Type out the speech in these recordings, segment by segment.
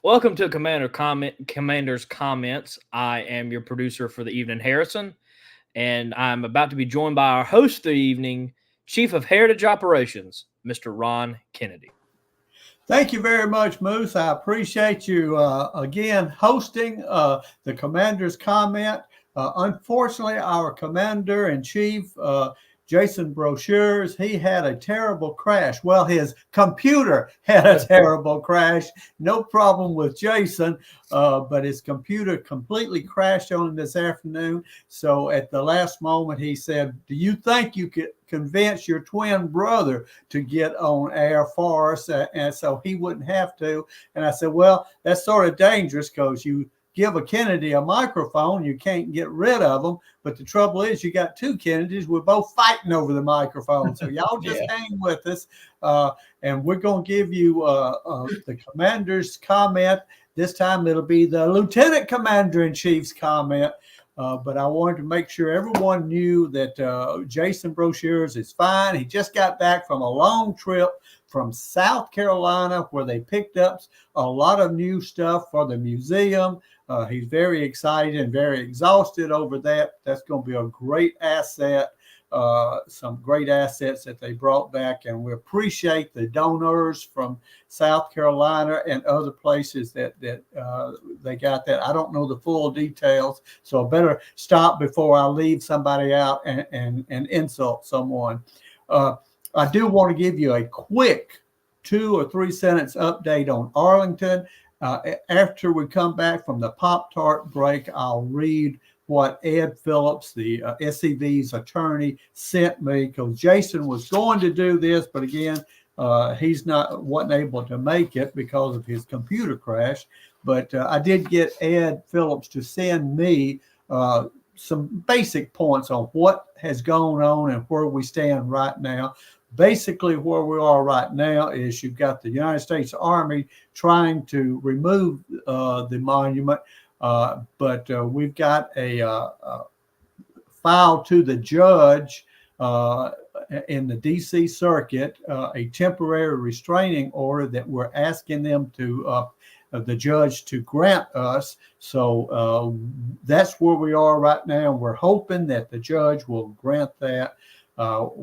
Welcome to Commander's Comments. I am your producer for the evening, Harrison, and I'm about to be joined by our host of the evening, Chief of Heritage Operations, Mr. Ron Kennedy. Thank you very much, Moose. I appreciate you again hosting the Commander's Comment. Unfortunately, our Commander in Chief, Jason Brochures, he had a terrible crash. Well, his computer had a terrible crash. No problem with Jason, but his computer completely crashed on him this afternoon. So at the last moment, he said, "Do you think you could convince your twin brother to get on air for us?" And so he wouldn't have to. And I said, well, that's sort of dangerous because you give a Kennedy a microphone, you can't get rid of them. But the trouble is, you got two Kennedys. We're both fighting over the microphone. So y'all just hang with us. And we're going to give you the Commander's comment. This time it'll be the Lieutenant Commander in Chief's comment. But I wanted to make sure everyone knew that Jason Brochures is fine. He just got back from a long trip from South Carolina where they picked up a lot of new stuff for the museum. He's very excited and very exhausted over that. That's going to be a great asset. Some great assets that they brought back, and we appreciate the donors from South Carolina and other places that they got that. I don't know the full details, so I better stop before I leave somebody out and insult someone. I do want to give you a quick 2 or 3 sentence update on Arlington. After we come back from the Pop-Tart break, I'll read what Ed Phillips, the SCV's attorney, sent me, because Jason was going to do this, but again, wasn't able to make it because of his computer crash. But I did get Ed Phillips to send me some basic points on what has gone on and where we stand right now. Basically, where we are right now is you've got the United States Army trying to remove the monument. But we've got a file to the judge in the D.C. Circuit, a temporary restraining order that we're asking them to, the judge to grant us. So that's where we are right now. We're hoping that the judge will grant that.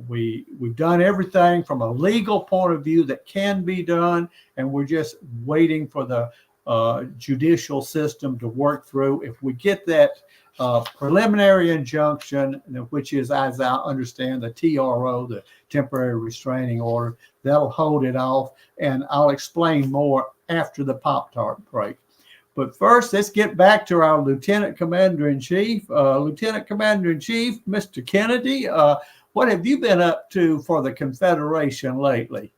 We've done everything from a legal point of view that can be done, and we're just waiting for the judicial system to work through. If we get that preliminary injunction, which is, as I understand, the TRO, the temporary restraining order, that'll hold it off. And I'll explain more after the Pop-Tart break. But first, let's get back to our Lieutenant Commander in Chief. Lieutenant Commander in Chief, Mr. Kennedy, what have you been up to for the Confederation lately?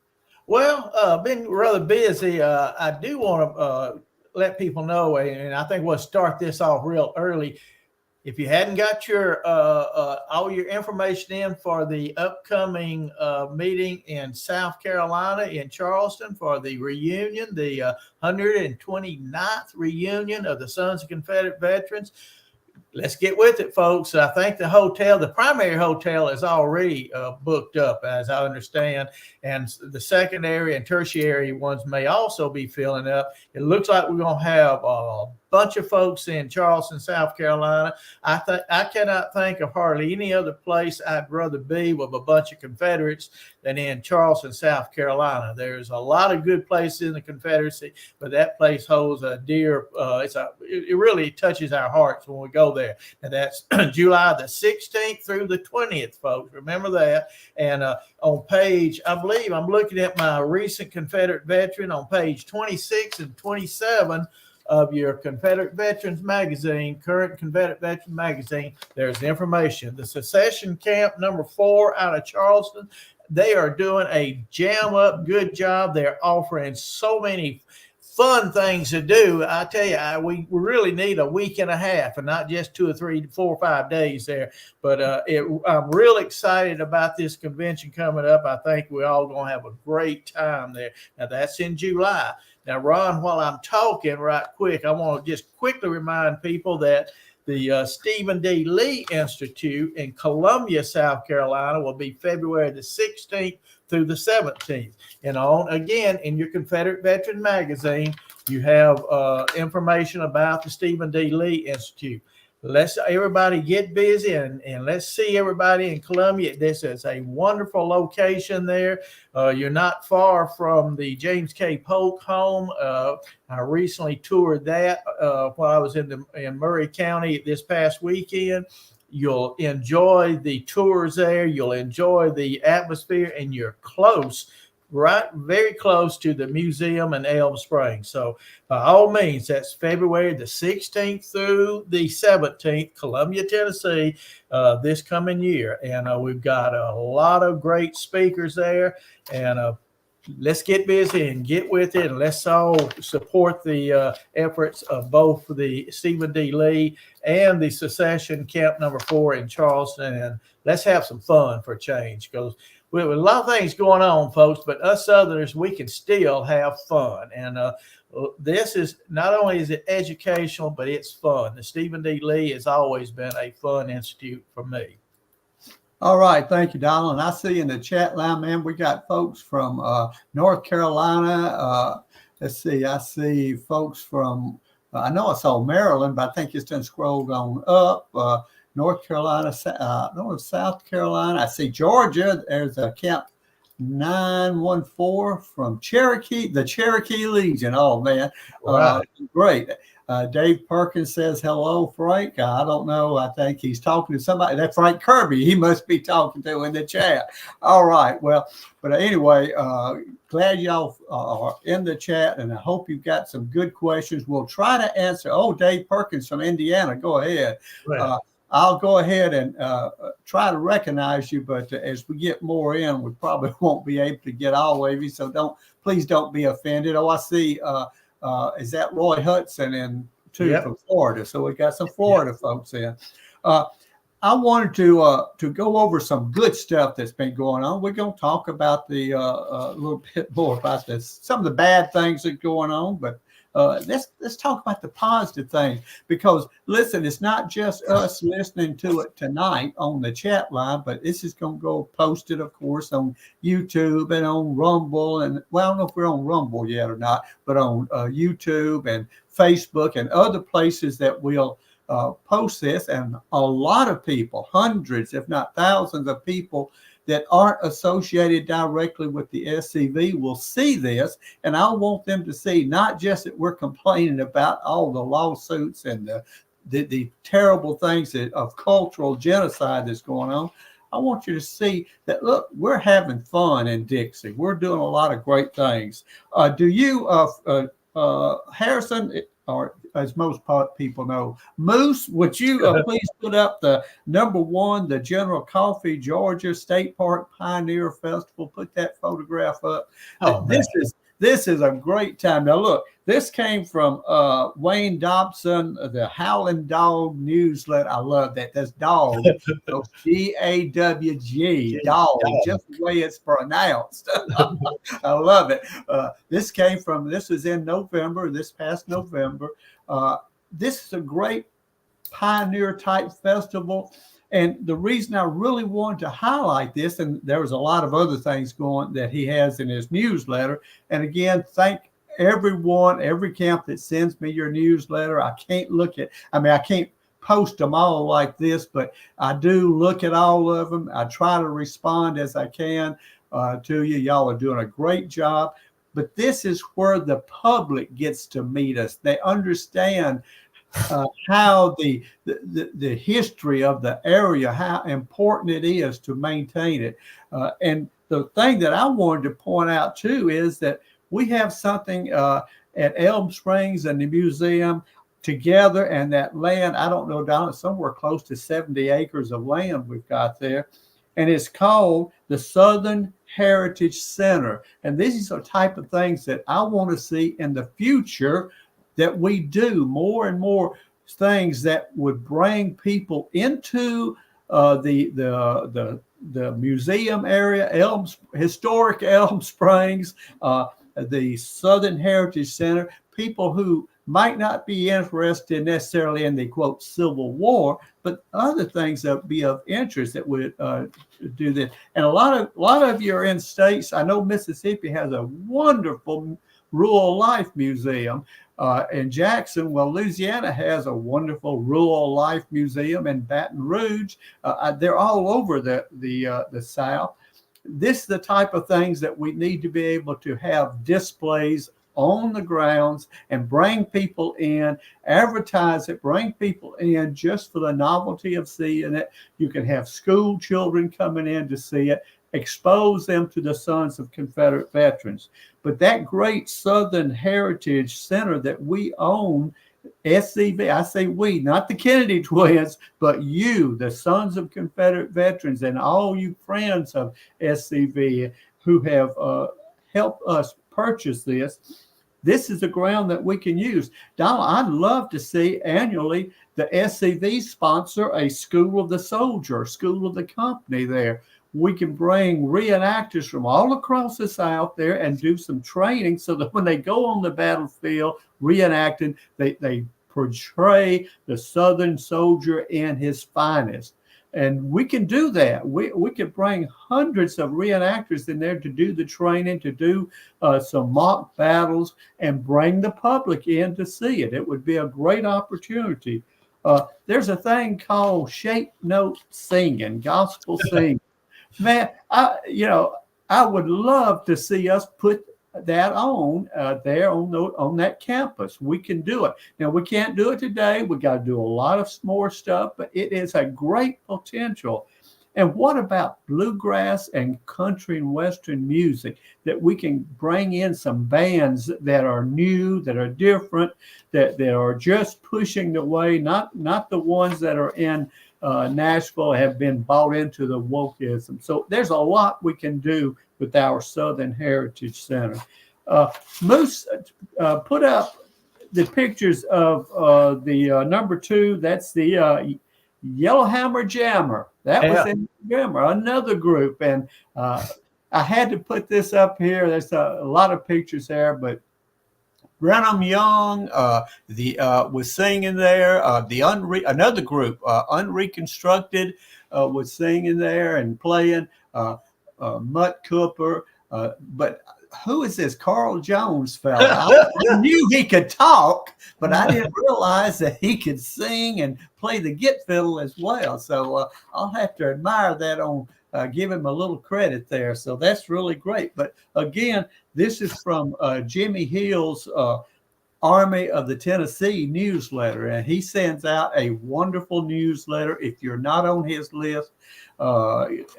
Well, been rather busy. I do want to let people know, and I think we'll start this off real early. If you hadn't got your all your information in for the upcoming meeting in South Carolina in Charleston for the reunion, the 129th reunion of the Sons of Confederate Veterans, let's get with it, folks. I think the primary hotel is already booked up, as I understand, and the secondary and tertiary ones may also be filling up. It looks like we're going to have a bunch of folks in Charleston, South Carolina. I cannot think of hardly any other place I'd rather be with a bunch of Confederates than in Charleston, South Carolina. There's a lot of good places in the Confederacy, but that place holds a dear. It really touches our hearts when we go there. And that's July the 16th through the 20th, folks. Remember that. And on page, I believe I'm looking at my recent Confederate veteran on page 26 and 27 of your Confederate Veterans Magazine, current Confederate Veterans Magazine, there's information. The Secession Camp number 4 out of Charleston, they are doing a jam up good job. They're offering so many fun things to do. I tell you, we really need a week and a half and not just 2 or 3, 4 or 5 days there. But I'm real excited about this convention coming up. I think we're all going to have a great time there. Now, that's in July. Now, Ron, while I'm talking right quick, I want to just quickly remind people that The Stephen D. Lee Institute in Columbia, South Carolina, will be February the 16th through the 17th. And again, in your Confederate Veteran magazine, you have information about the Stephen D. Lee Institute. Let's everybody get busy and let's see everybody in Columbia. This is a wonderful location there. You're not far from the James K. Polk home. I recently toured that while I was in Murray County this past weekend. You'll enjoy the tours there. You'll enjoy the atmosphere, and you're close, right, very close to the museum in Elm Springs. So by all means, that's February the 16th through the 17th, Columbia, Tennessee, this coming year. And we've got a lot of great speakers there. And let's get busy and get with it. And let's all support the efforts of both the Stephen D. Lee and the Secession Camp No. 4 in Charleston. And let's have some fun for a change, because we have a lot of things going on, folks, but us Southerners, we can still have fun. And this is not only is it educational, but it's fun. The Stephen D. Lee has always been a fun institute for me. All right. Thank you, Donald. I see in the chat line, man, we got folks from North Carolina. Let's see. I see folks from, I know I saw Maryland, but I think it's done scrolled on up. North Carolina, South Carolina. I see Georgia. There's a Camp 914 from Cherokee, the Cherokee Legion. Oh, man. Right. Great. Dave Perkins says, hello, Frank. I don't know. I think he's talking to somebody. That's Frank Kirby. He must be talking to in the chat. All right. Well, but anyway, glad y'all are in the chat, and I hope you've got some good questions. We'll try to answer. Oh, Dave Perkins from Indiana. Go ahead. Right. I'll go ahead and try to recognize you, but as we get more in, we probably won't be able to get all of you. So please don't be offended. Oh, I see. Is that Roy Hudson from Florida? So we got some Florida folks in. I wanted to go over some good stuff that's been going on. We're going to talk about the a little bit more about this, some of the bad things that are going on, but let's talk about the positive things, because listen, it's not just us listening to it tonight on the chat line, but this is going to go posted, of course, on YouTube and on Rumble, and well, I don't know if we're on Rumble yet or not, but on YouTube and Facebook and other places that we'll post this. And a lot of people, hundreds if not thousands of people that aren't associated directly with the SCV will see this, and I want them to see not just that we're complaining about all the lawsuits and the terrible things of cultural genocide that's going on. I want you to see that, look, we're having fun in Dixie. We're doing a lot of great things. Do you, Harrison, or as most people know, Moose, would you please put up the #1, the General Coffee, Georgia State Park Pioneer Festival? Put that photograph up. Oh, This is a great time. Now, look, this came from Wayne Dobson, the Howling Dog newsletter. I love that. That's dog. So Dawg, dog, just the way it's pronounced. I love it. This is in November, this past November. This is a great pioneer type festival. And the reason I really wanted to highlight this, and there was a lot of other things going that he has in his newsletter. And again, thank everyone, every camp that sends me your newsletter. I can't post them all like this, but I do look at all of them. I try to respond as I can to you. Y'all are doing a great job. But this is where the public gets to meet us. They understand how the history of the area, how important it is to maintain it. And the thing that I wanted to point out too is that we have something at Elm Springs and the museum together, and that land, I don't know, Donna, somewhere close to 70 acres of land we've got there. And it's called the Southern Heritage Center. And these are the type of things that I want to see in the future, that we do more and more things that would bring people into the museum area, historic Elm Springs, the Southern Heritage Center, people who might not be interested necessarily in the quote Civil War, but other things that be of interest that would do this. And a lot of you are in states. I know Mississippi has a wonderful rural life museum in Jackson. Well, Louisiana has a wonderful rural life museum in Baton Rouge. They're all over the South. This is the type of things that we need to be able to have displays on the grounds and bring people in, advertise it, bring people in just for the novelty of seeing it. You can have school children coming in to see it, expose them to the sons of Confederate veterans. But that great Southern Heritage Center that we own, SCV, I say we, not the Kennedy twins, but you, the sons of Confederate veterans, and all you friends of SCV who have helped us purchase this. This is the ground that we can use. Donald, I'd love to see annually the SCV sponsor a School of the Soldier, School of the Company there. We can bring reenactors from all across the South there and do some training so that when they go on the battlefield reenacting, they portray the Southern soldier in his finest. And we can do that. We could bring hundreds of reenactors in there to do the training, to do some mock battles, and bring the public in to see it. It would be a great opportunity. There's a thing called shape note singing, gospel singing. Man, I would love to see us put that on there on that campus. We can do it. Now, we can't do it today. We got to do a lot of more stuff, but it is a great potential. And what about bluegrass and country and western music that we can bring in some bands that are new, that are different, that are just pushing the way, not the ones that are in Nashville have been bought into the wokeism. So there's a lot we can do with our Southern Heritage Center. Moose, put up the pictures of the number 2. That's the Yellowhammer Jammer. That was in Jammer, another group. And I had to put this up here. There's a lot of pictures there, but Brenham Young was singing there. Another group, Unreconstructed, was singing there and playing. Mutt Cooper, but who is this Carl Jones fella? I knew he could talk, but I didn't realize that he could sing and play the git fiddle as well. So I'll have to admire that give him a little credit there. So that's really great. But again, this is from Jimmy Hill's Army of the Tennessee newsletter, and he sends out a wonderful newsletter. If you're not on his list,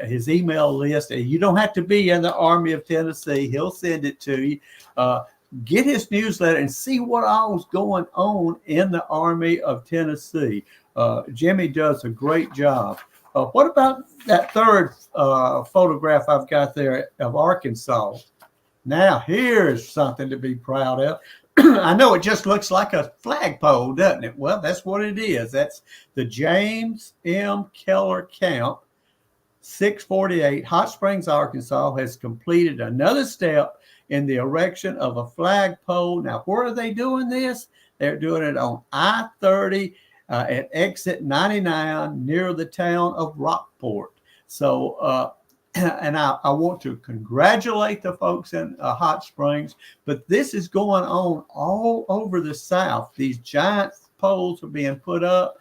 his email list, and you don't have to be in the Army of Tennessee, he'll send it to you. Get his newsletter and see what all is going on in the Army of Tennessee. Jimmy does a great job. What about that third photograph I've got there of Arkansas? Now, here's something to be proud of. I know it just looks like a flagpole, doesn't it? Well, that's what it is. That's the James M. Keller Camp, 648, Hot Springs, Arkansas, has completed another step in the erection of a flagpole. Now, where are they doing this? They're doing it on I-30 at exit 99 near the town of Rockport. So, and I want to congratulate the folks in Hot Springs, but this is going on all over the South. These giant poles are being put up.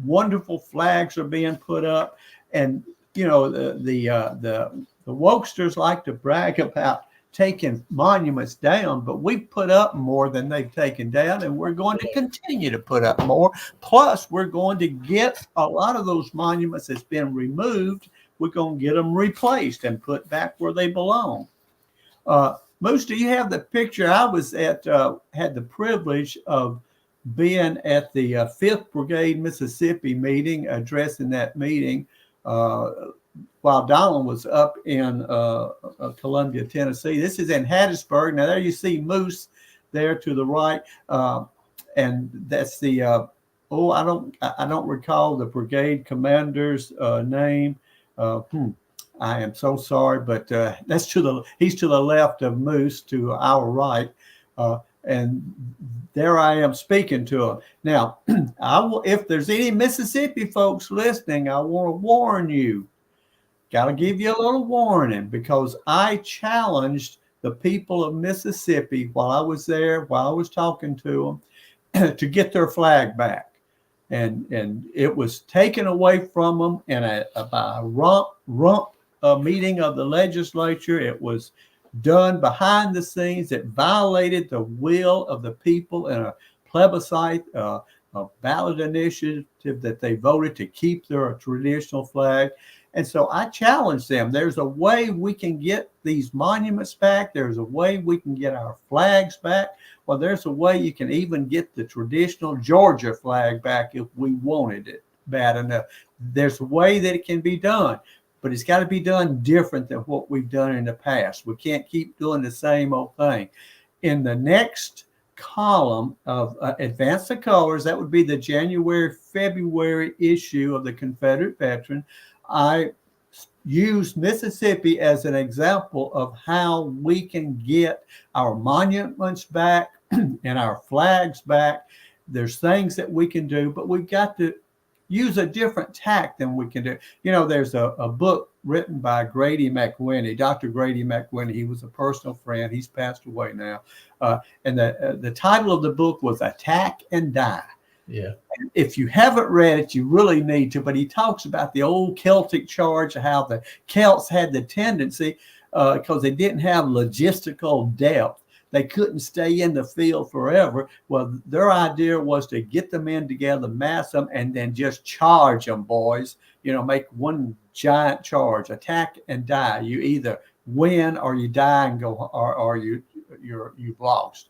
Wonderful flags are being put up. And, you know, the wokesters like to brag about taking monuments down, but we've put up more than they've taken down, and we're going to continue to put up more. Plus, we're going to get a lot of those monuments that's been removed. We're going to get them replaced and put back where they belong. Moose, do you have the picture? I was had the privilege of being at the 5th Brigade Mississippi meeting, addressing that meeting while Donald was up in Columbia, Tennessee. This is in Hattiesburg. Now there you see Moose there to the right, and that's the I don't recall the brigade commander's name. I am so sorry, but that's he's to the left of Moose, to our right. And there I am speaking to them. Now, if there's any Mississippi folks listening, I want to warn you. Got to give you a little warning, because I challenged the people of Mississippi while I was there, while I was talking to them, to get their flag back. And it was taken away from them in by a rump meeting of the legislature. It was done behind the scenes. It violated the will of the people in a plebiscite, a ballot initiative that they voted to keep their traditional flag. And so I challenge them. There's a way we can get these monuments back. There's a way we can get our flags back. Well, there's a way you can even get the traditional Georgia flag back if we wanted it bad enough. There's a way that it can be done, but it's got to be done different than what we've done in the past. We can't keep doing the same old thing. In the next column of Advance the Colors, that would be the January-February issue of the Confederate Veteran, I use Mississippi as an example of how we can get our monuments back and our flags back. There's things that we can do, but we've got to use a different tack than we can do. You know, there's a book written by Grady McWhinney, Dr. Grady McWhinney. He was a personal friend. He's passed away now. And the title of the book was Attack and Die. Yeah. If you haven't read it, you really need to. But he talks about the old Celtic charge, how the Celts had the tendency, because they didn't have logistical depth. They couldn't stay in the field forever. Well, their idea was to get the men together, mass them, and then just charge them, boys. You know, make one giant charge, attack and die. You either win or you die and go, or you've lost.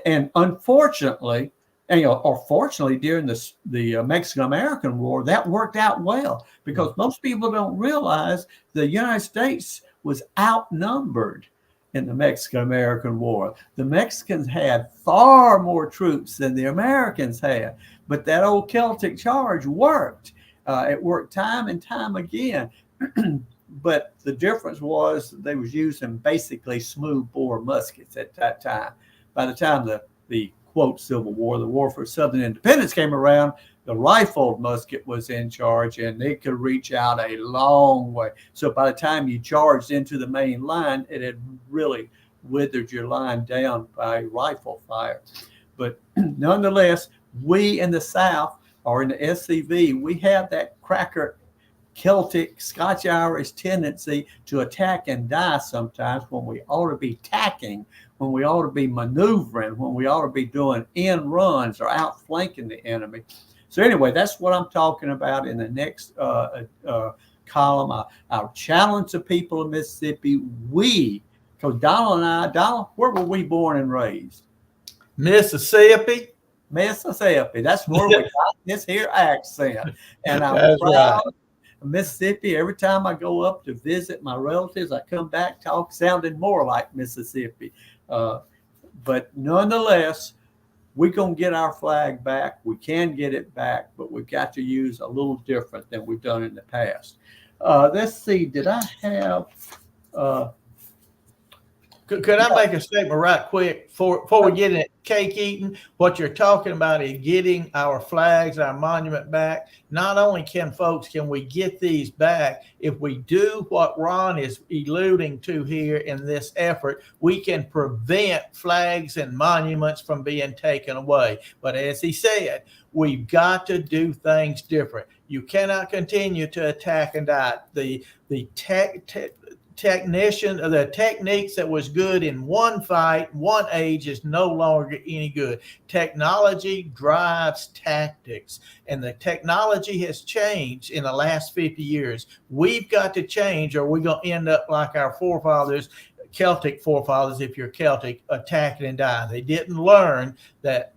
And unfortunately, or fortunately, during the Mexican-American War, that worked out well, because most people don't realize the United States was outnumbered in the Mexican-American War. The Mexicans had far more troops than the Americans had, but that old Celtic charge worked. It worked time and time again. But the difference was they was using basically smooth-bore muskets at that time. By the time the quote Civil War, the War for Southern Independence came around, the rifled musket was in charge, and it could reach out a long way. So by the time you charged into the main line, it had really withered your line down by rifle fire. But nonetheless, we in the South, or in the SCV, we have that cracker Celtic, Scotch-Irish tendency to attack and die sometimes, when we ought to be tacking, when we ought to be maneuvering, when we ought to be doing end runs or outflanking the enemy. So anyway, that's what I'm talking about in the next column. I'll challenge the people of Mississippi. Because Donald, where were we born and raised? Mississippi. Mississippi. That's where we got this here accent. And I'm proud of Mississippi. Every time I go up to visit my relatives, I come back sounding more like Mississippi. But nonetheless, we're going to get our flag back. We can get it back, but we've got to use a little different than we've done in the past. Let's see. Did I have... Could I make a statement right quick before we get into cake eating? What you're talking about is getting our flags, our monument back. Not only can we get these back, if we do what Ron is alluding to here in this effort, we can prevent flags and monuments from being taken away. But as he said, we've got to do things different. You cannot continue to attack and die. The techniques that was good in one fight, one age, is no longer any good. Technology drives tactics, and the technology has changed in the last 50 years. We've got to change, or we're going to end up like our forefathers, Celtic forefathers, if you're Celtic, attacking and dying. They didn't learn that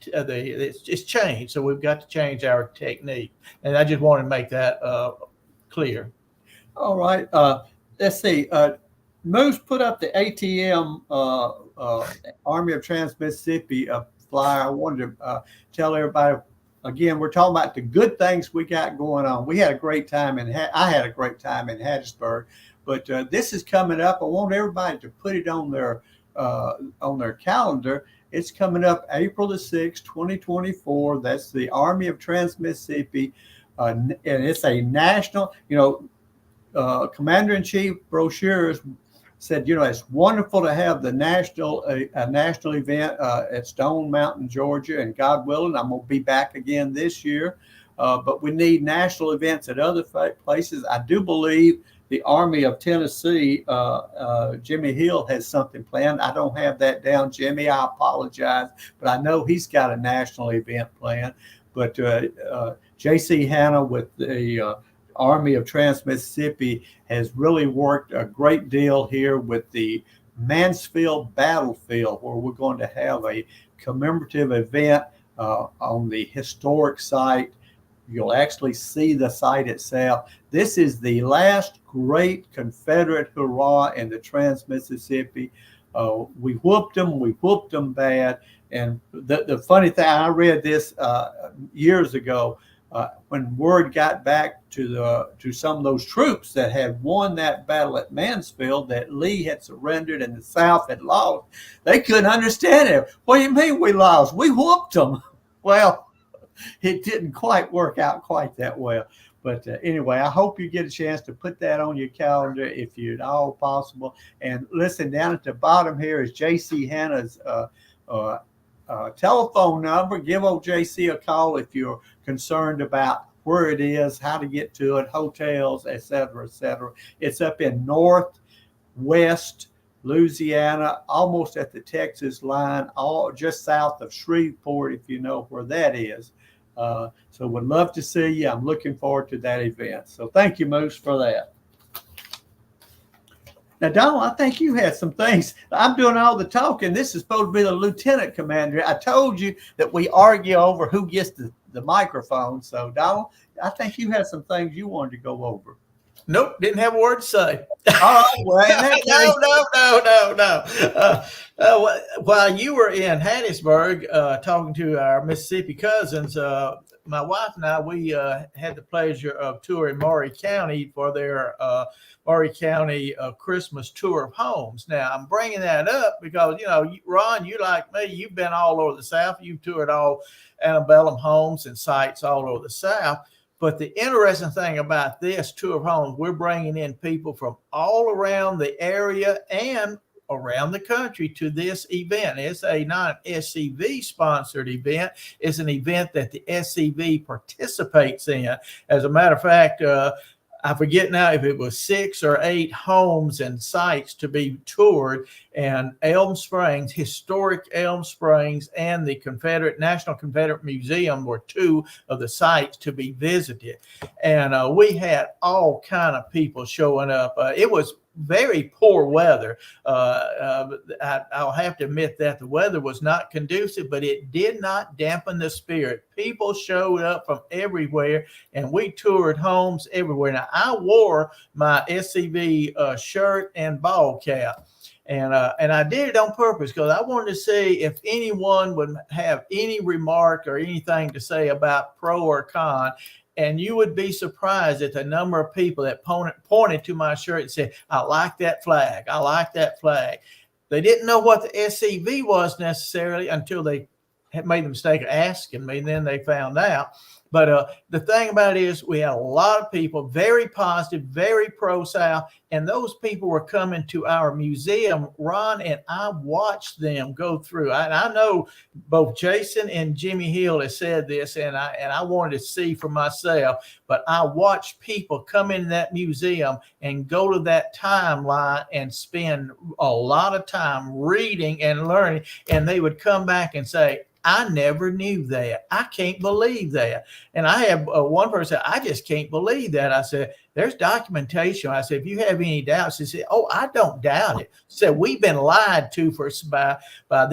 it's changed, so we've got to change our technique. And I just want to make that clear. All right. Let's see. Moose put up the ATM Army of Trans-Mississippi flyer. I wanted to tell everybody, again, we're talking about the good things we got going on. We had a great time, and I had a great time in Hattiesburg. But this is coming up. I want everybody to put it on their on their calendar. It's coming up April the 6th, 2024. That's the Army of Trans-Mississippi. And it's a national, Commander-in-Chief brochures said, it's wonderful to have the national event at Stone Mountain, Georgia, and God willing, I'm going to be back again this year. But we need national events at other places. I do believe the Army of Tennessee, Jimmy Hill, has something planned. I don't have that down, Jimmy. I apologize, but I know he's got a national event planned. But J.C. Hanna with the Army of Trans-Mississippi has really worked a great deal here with the Mansfield Battlefield, where we're going to have a commemorative event on the historic site. You'll actually see the site itself. This is the last great Confederate hurrah in the Trans-Mississippi. We whooped them bad. And the funny thing, I read this years ago, when word got back to some of those troops that had won that battle at Mansfield, that Lee had surrendered and the South had lost, they couldn't understand it. What do you mean we lost? We whooped them. Well, it didn't quite work out quite that well. But anyway, I hope you get a chance to put that on your calendar if at all possible. And listen, down at the bottom here is J.C. Hanna's telephone number. Give old JC a call if you're concerned about where it is, how to get to it, hotels, et cetera, et cetera. It's up in northwest Louisiana, almost at the Texas line, all just south of Shreveport, if you know where that is. So would love to see you. I'm looking forward to that event. So thank you, Moose, for that. Now, Donald, I think you had some things. I'm doing all the talking. This is supposed to be the lieutenant commander. I told you that we argue over who gets the microphone. So, Donald, I think you had some things you wanted to go over. Nope, didn't have a word to say. All right, well, no. While you were in Hattiesburg talking to our Mississippi cousins, my wife and I, we had the pleasure of touring Maury County for their Maury County Christmas tour of homes. Now, I'm bringing that up because, Ron, you like me, you've been all over the South. You've toured all antebellum homes and sites all over the South. But the interesting thing about this tour of homes, we're bringing in people from all around the area and around the country to this event. It's not an SCV sponsored event. It's an event that the SCV participates in. As a matter of fact, I forget now if it was 6 or 8 homes and sites to be toured, and Elm Springs, historic Elm Springs, and the National Confederate Museum were 2 of the sites to be visited. And we had all kind of people showing up. It was very poor weather. I'll have to admit that the weather was not conducive, but it did not dampen the spirit. People showed up from everywhere, and we toured homes everywhere. Now, I wore my SCV shirt and ball cap. And I did it on purpose because I wanted to see if anyone would have any remark or anything to say about pro or con. And you would be surprised at the number of people that pointed to my shirt and said, I like that flag. I like that flag. They didn't know what the SCV was necessarily until they had made the mistake of asking me. Then they found out. But the thing about it is we had a lot of people, very positive, very pro-South, and those people were coming to our museum. Ron and I watched them go through. I know both Jason and Jimmy Hill have said this, and I wanted to see for myself, but I watched people come in that museum and go to that timeline and spend a lot of time reading and learning, and they would come back and say, I never knew that. I can't believe that. And I have one person say, I just can't believe that. I said, there's documentation. I said, if you have any doubts, he said, oh, I don't doubt it. Said, we've been lied to by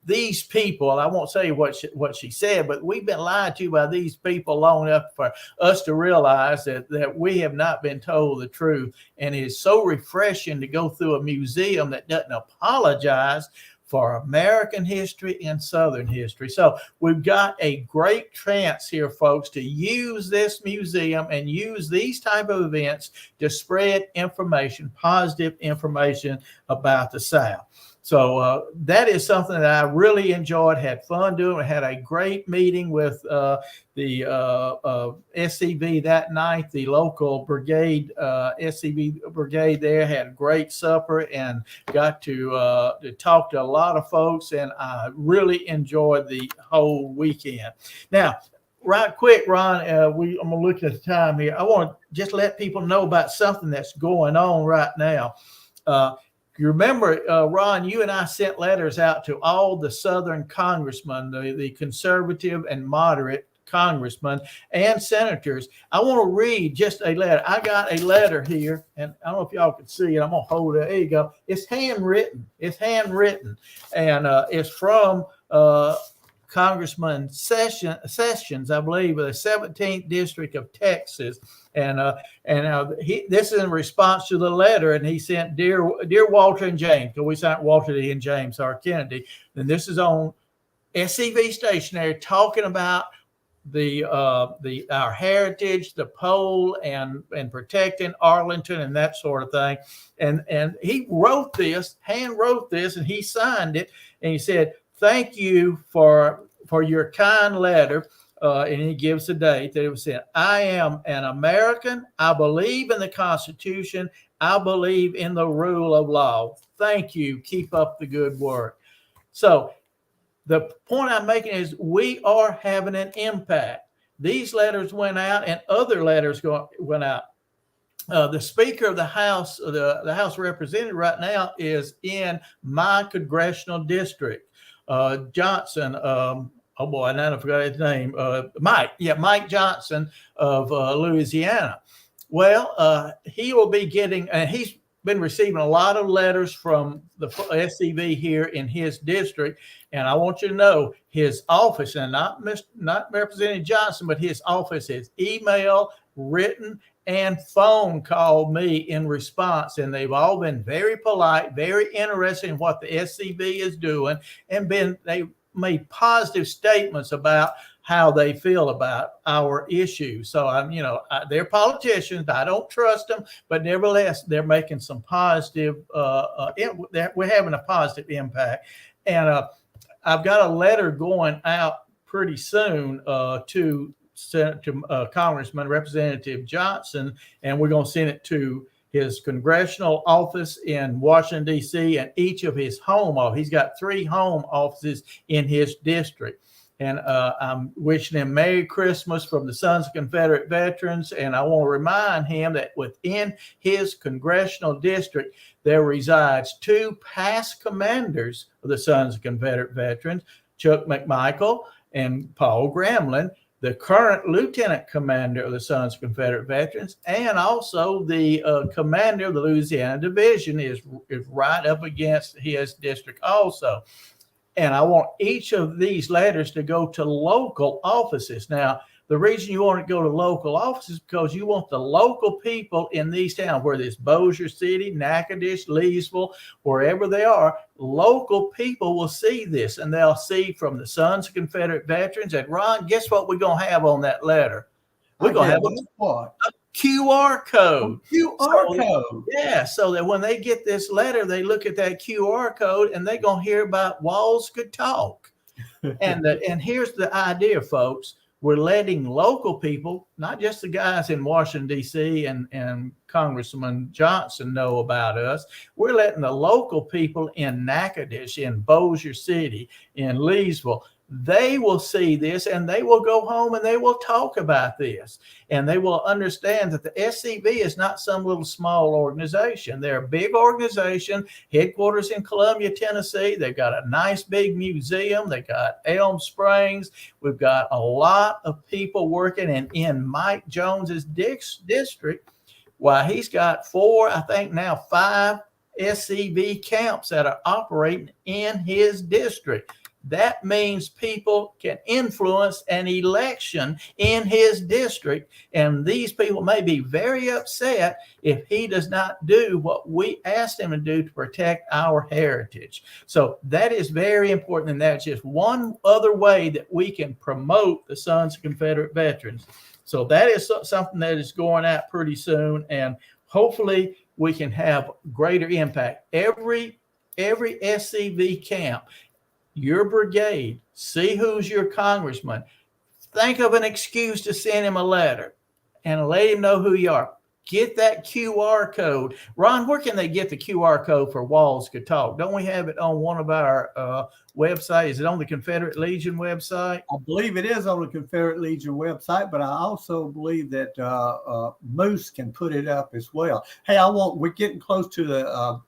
these people. I won't say what she said, but we've been lied to by these people long enough for us to realize that we have not been told the truth. And it is so refreshing to go through a museum that doesn't apologize for American history and Southern history. So we've got a great chance here, folks, to use this museum and use these type of events to spread information, positive information about the South. So that is something that I really enjoyed, had fun doing. I had a great meeting with the SCV that night, the local brigade, SCV brigade there, had a great supper and got to talk to a lot of folks, and I really enjoyed the whole weekend. Now, right quick, Ron, I'm going to look at the time here. I want to just let people know about something that's going on right now. You remember, Ron, you and I sent letters out to all the Southern congressmen, the conservative and moderate congressmen and senators. I want to read just a letter. I got a letter here, and I don't know if y'all can see it. I'm going to hold it. There you go. It's handwritten. It's handwritten. And it's from Congressman Sessions, I believe, of the 17th District of Texas. And this is in response to the letter, and he sent, dear Walter and James, because we sent Walter D. and James R. Kennedy. And this is on SCV stationery, talking about our heritage, the pole, and protecting Arlington and that sort of thing. And he wrote this, hand wrote this, and he signed it, and he said, "Thank you for your kind letter." And he gives the date that it was sent. "I am an American. I believe in the Constitution. I believe in the rule of law. Thank you. Keep up the good work." So the point I'm making is we are having an impact. These letters went out, and other letters went out. The Speaker of the House, the House Representative right now, is in my congressional district. Johnson, oh boy, I now forgot his name. Mike Johnson of Louisiana. Well, he will be getting, and he's been receiving a lot of letters from the SCV here in his district. And I want you to know his office, and not Representative Johnson, but his office has email, written, and phone called me in response. And they've all been very polite, very interested in what the SCV is doing, and they made positive statements about how they feel about our issue. So they're politicians. I don't trust them, but nevertheless, they're making some positive. We're having a positive impact. And I've got a letter going out pretty soon to Congressman Representative Johnson, and we're going to send it to his congressional office in Washington, D.C., and each of his home offices. He's got 3 home offices in his district. And I'm wishing him Merry Christmas from the Sons of Confederate Veterans. And I want to remind him that within his congressional district, there resides 2 past commanders of the Sons of Confederate Veterans, Chuck McMichael and Paul Gramlin, the current lieutenant commander of the Sons of Confederate Veterans, and also the commander of the Louisiana Division is right up against his district also. And I want each of these letters to go to local offices. Now, the reason you want to go to local offices is because you want the local people in these towns, whether it's Bossier City, Natchitoches, Leesville, wherever they are, local people will see this, and they'll see from the Sons of Confederate Veterans. And Ron, guess what we're going to have on that letter? We're going to have a QR code. Code. Yeah, so that when they get this letter, they look at that QR code and they're going to hear about Walls Could Talk. And here's the idea, folks. We're letting local people, not just the guys in Washington, D.C. and Congressman Johnson know about us. We're letting the local people in Natchitoches, in Bossier City, in Leesville, they will see this, and they will go home and they will talk about this, and they will understand that the SCV is not some little small organization. They're a big organization, headquarters in Columbia, Tennessee. They've got a nice big museum. They got Elm Springs. We've got a lot of people working, and in Mike Jones's district, he's got 4, I think now 5 SCV camps that are operating in his district. That means people can influence an election in his district. And these people may be very upset if he does not do what we asked him to do to protect our heritage. So that is very important. And that's just one other way that we can promote the Sons of Confederate Veterans. So that is something that is going out pretty soon. And hopefully we can have greater impact. Every every SCV camp, your brigade, see who's your congressman. Think of an excuse to send him a letter and let him know who you are. Get that QR code. Ron, where can they get the QR code for Walls Could Talk? Don't we have it on one of our websites? Is it on the Confederate Legion website? I believe it is on the Confederate Legion website, but I also believe that Moose can put it up as well. Hey, we're getting close to the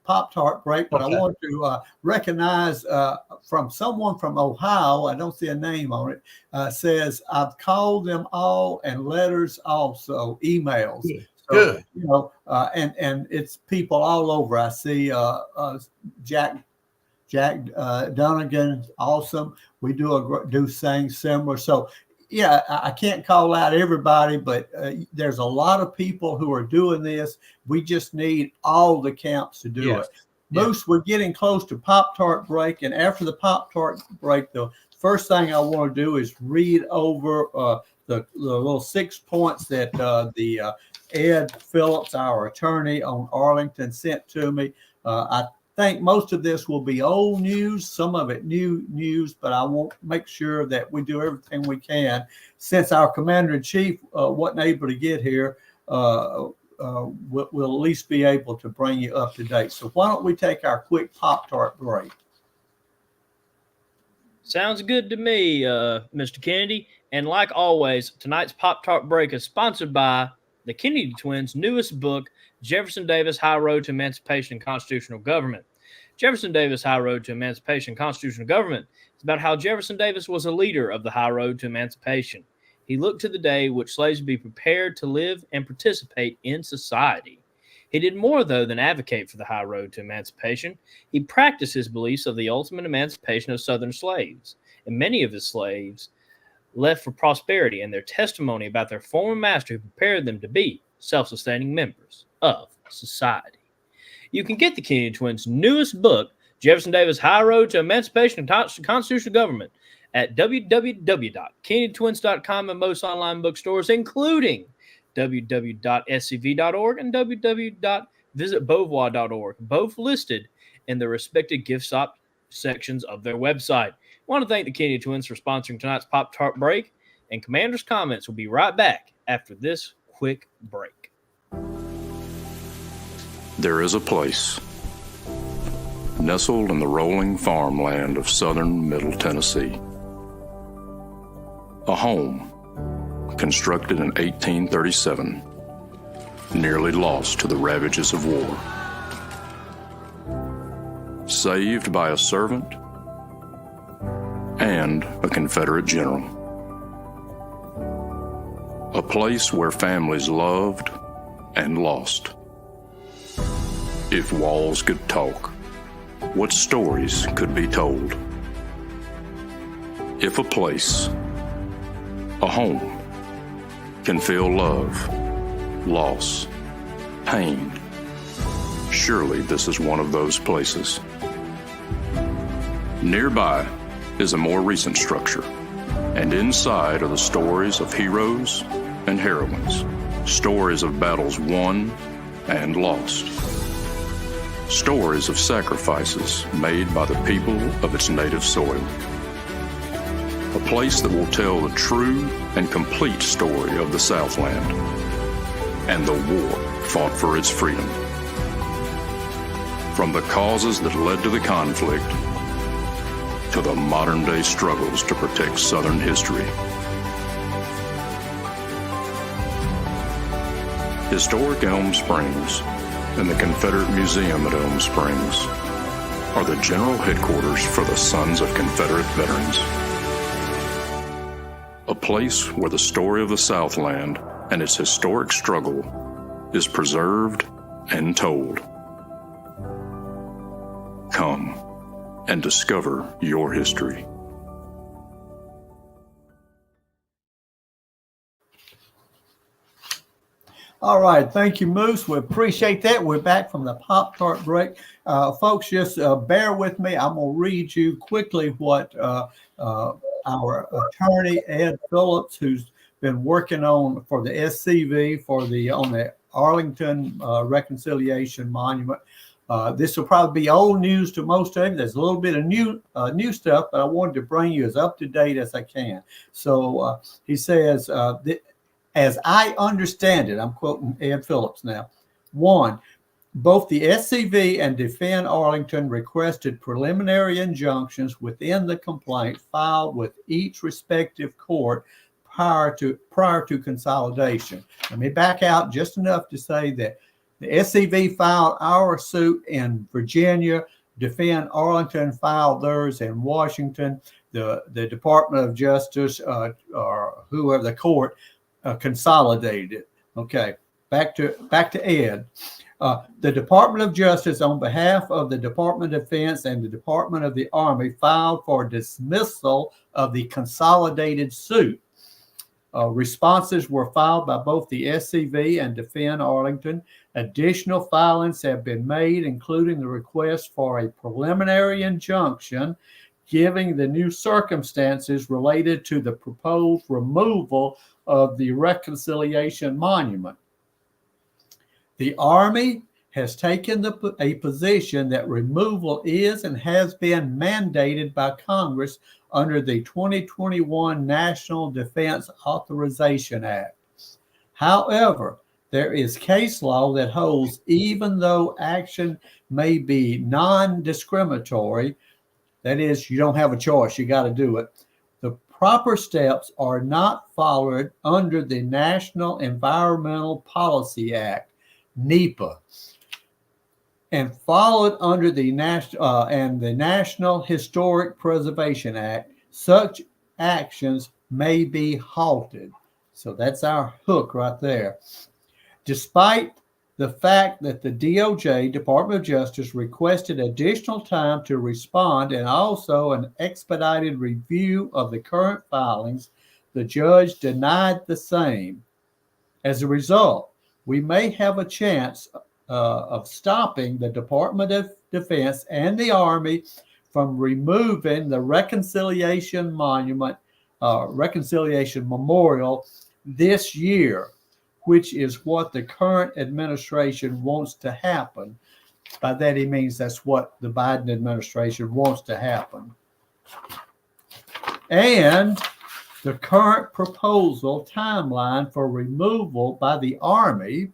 Pop-Tart break, but okay. I want to recognize from someone from Ohio, I don't see a name on it, says, I've called them all and letters also, emails. Yeah. So, good. You know, and it's people all over. I see Jack Dunnigan, awesome. We do things similar. So, yeah, I can't call out everybody, but there's a lot of people who are doing this. We just need all the camps to do it. Moose, we're getting close to Pop-Tart break. And after the Pop-Tart break, the first thing I want to do is read over the little 6 points that the Ed Phillips, our attorney on Arlington, sent to me. I think most of this will be old news, some of it new news, but I want to make sure that we do everything we can. Since our commander-in-chief wasn't able to get here, we'll at least be able to bring you up to date. So why don't we take our quick Pop-Tart break? Sounds good to me, Mr. Kennedy. And like always, tonight's Pop-Tart break is sponsored by the Kennedy twins' newest book, Jefferson Davis, High Road to Emancipation and Constitutional Government. Jefferson Davis, High Road to Emancipation and Constitutional Government is about how Jefferson Davis was a leader of the high road to emancipation. He looked to the day which slaves would be prepared to live and participate in society. He did more, though, than advocate for the high road to emancipation. He practiced his beliefs of the ultimate emancipation of Southern slaves, and many of his slaves left for prosperity and their testimony about their former master who prepared them to be self-sustaining members of society. You can get the Kennedy twins' newest book, Jefferson Davis, High Road to Emancipation and Constitutional Government, at www.kennedytwins.com and most online bookstores, including www.scv.org and www.visitbeauvoir.org, both listed in the respective gift shop sections of their website. I want to thank the Kennedy twins for sponsoring tonight's Pop-Tart break, and Commander's Comments will be right back after this quick break. There is a place nestled in the rolling farmland of southern Middle Tennessee. A home constructed in 1837, nearly lost to the ravages of war. Saved by a servant and a Confederate general. A place where families loved and lost. If walls could talk, what stories could be told? If a place, a home, can feel love, loss, pain, surely this is one of those places. Nearby is a more recent structure, and inside are the stories of heroes and heroines, stories of battles won and lost. Stories of sacrifices made by the people of its native soil. A place that will tell the true and complete story of the Southland and the war fought for its freedom. From the causes that led to the conflict to the modern-day struggles to protect Southern history. Historic Elm Springs and the Confederate Museum at Elm Springs are the general headquarters for the Sons of Confederate Veterans. A place where the story of the Southland and its historic struggle is preserved and told. Come and discover your history. All right. Thank you, Moose. We appreciate that. We're back from the Pop-Tart break. Folks, just bear with me. I'm going to read you quickly what our attorney, Ed Phillips, who's been working on for the SCV on the Arlington Reconciliation Monument. This will probably be old news to most of you. There's a little bit of new stuff, but I wanted to bring you as up to date as I can. So he says, as I understand it, I'm quoting Ed Phillips now. One, both the SCV and Defend Arlington requested preliminary injunctions within the complaint filed with each respective court prior to consolidation. Let me back out just enough to say that the SCV filed our suit in Virginia. Defend Arlington filed theirs in Washington. The Department of Justice or whoever the court consolidated it. Okay, back to Ed. The Department of Justice, on behalf of the Department of Defense and the Department of the Army, filed for dismissal of the consolidated suit. Responses were filed by both the SCV and Defend Arlington. Additional filings have been made, including the request for a preliminary injunction giving the new circumstances related to the proposed removal of the Reconciliation Monument. The Army has taken a position that removal is and has been mandated by Congress under the 2021 National Defense Authorization Act. However, there is case law that holds even though action may be non-discriminatory, that is, you don't have a choice, you got to do it, the proper steps are not followed under the National Environmental Policy Act, NEPA, and followed under the National Historic Preservation Act. Such actions may be halted. So that's our hook right there. Despite the fact that the DOJ, Department of Justice, requested additional time to respond and also an expedited review of the current filings, the judge denied the same. As a result, we may have a chance of stopping the Department of Defense and the Army from removing the Reconciliation Monument, Reconciliation Memorial this year, which is what the current administration wants to happen. By that, he means that's what the Biden administration wants to happen. And the current proposal timeline for removal by the Army